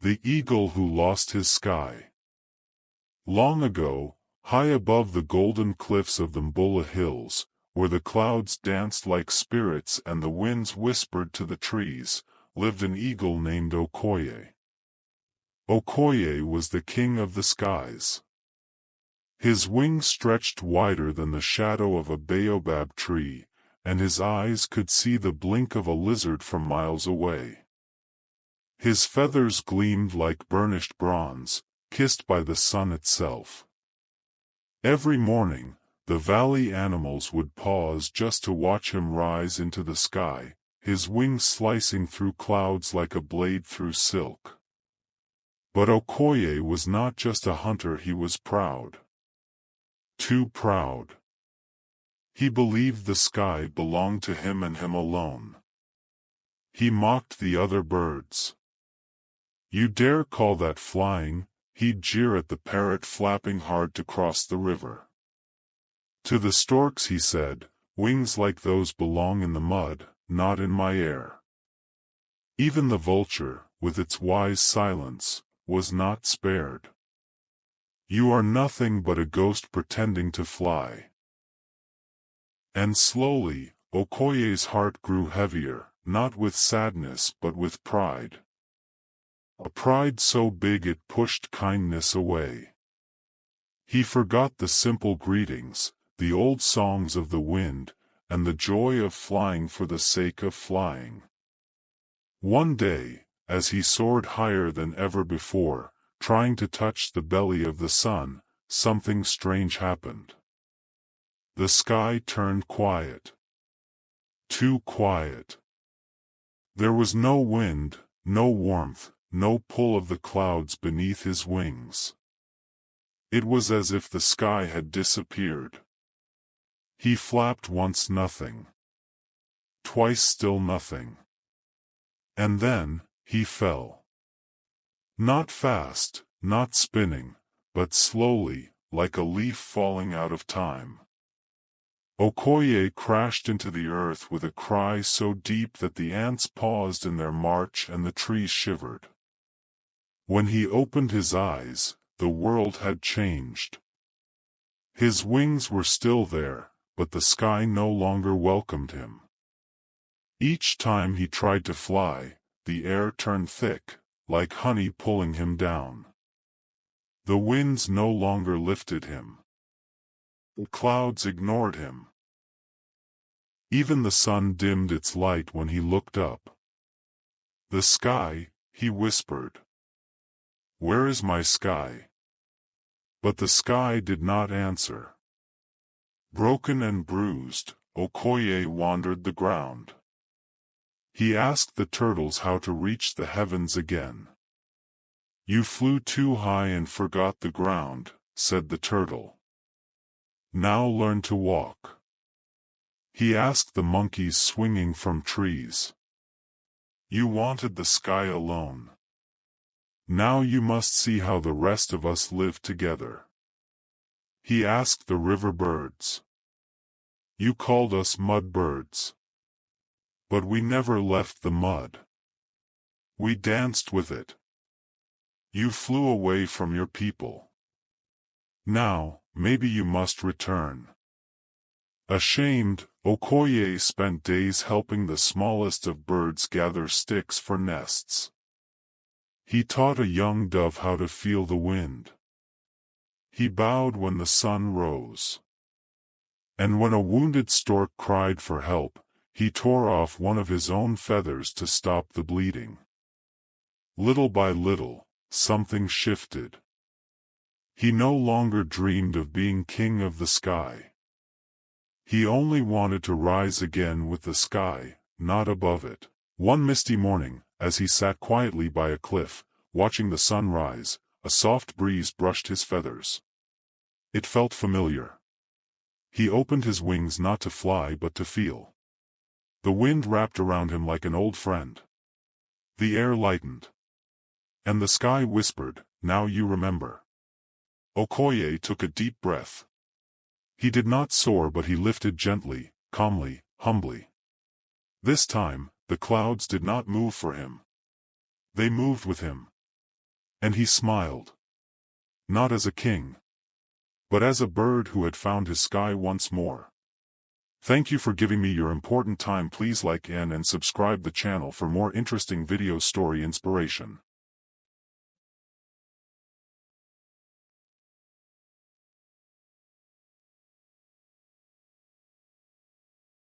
The eagle who lost his sky. Long ago, high above the golden cliffs of the Mbulu Hills, where the clouds danced like spirits and the winds whispered to the trees, lived an eagle named Okoye. Okoye was the king of the skies. His wings stretched wider than the shadow of a baobab tree, and his eyes could see the blink of a lizard from miles away. His feathers gleamed like burnished bronze, kissed by the sun itself. Every morning, the valley animals would pause just to watch him rise into the sky, his wings slicing through clouds like a blade through silk. But Okoye was not just a hunter, he was proud. Too proud. He believed the sky belonged to him and him alone. He mocked the other birds. "You dare call that flying?" He'd jeer at the parrot flapping hard to cross the river. To the storks he said, "Wings like those belong in the mud, not in my air." Even the vulture, with its wise silence, was not spared. "You are nothing but a ghost pretending to fly." And slowly, Okoye's heart grew heavier, not with sadness but with pride. A pride so big it pushed kindness away. He forgot the simple greetings, the old songs of the wind, and the joy of flying for the sake of flying. One day, as he soared higher than ever before, trying to touch the belly of the sun, something strange happened. The sky turned quiet. Too quiet. There was no wind, no warmth, no pull of the clouds beneath his wings. It was as if the sky had disappeared. He flapped once, nothing. Twice, still nothing. And then, he fell. Not fast, not spinning, but slowly, like a leaf falling out of time. Okoye crashed into the earth with a cry so deep that the ants paused in their march and the trees shivered. When he opened his eyes, the world had changed. His wings were still there, but the sky no longer welcomed him. Each time he tried to fly, the air turned thick, like honey pulling him down. The winds no longer lifted him. The clouds ignored him. Even the sun dimmed its light when he looked up. "The sky," he whispered. "Where is my sky?" But the sky did not answer. Broken and bruised, Okoye wandered the ground. He asked the turtles how to reach the heavens again. "You flew too high and forgot the ground," said the turtle. "Now learn to walk." He asked the monkeys swinging from trees. "You wanted the sky alone. Now you must see how the rest of us live together." He asked the riverbirds. "You called us mud birds. But we never left the mud. We danced with it. You flew away from your people. Now, maybe you must return." Ashamed, Okoye spent days helping the smallest of birds gather sticks for nests. He taught a young dove how to feel the wind. He bowed when the sun rose. And when a wounded stork cried for help, he tore off one of his own feathers to stop the bleeding. Little by little, something shifted. He no longer dreamed of being king of the sky. He only wanted to rise again with the sky, not above it. One misty morning, as he sat quietly by a cliff, watching the sun rise, a soft breeze brushed his feathers. It felt familiar. He opened his wings not to fly but to feel. The wind wrapped around him like an old friend. The air lightened. And the sky whispered, "Now you remember." Okoye took a deep breath. He did not soar, but he lifted gently, calmly, humbly. This time, the clouds did not move for him. They moved with him. And he smiled. Not as a king, but as a bird who had found his sky once more. Thank you for giving me your important time. Please like and subscribe the channel for more interesting video story inspiration.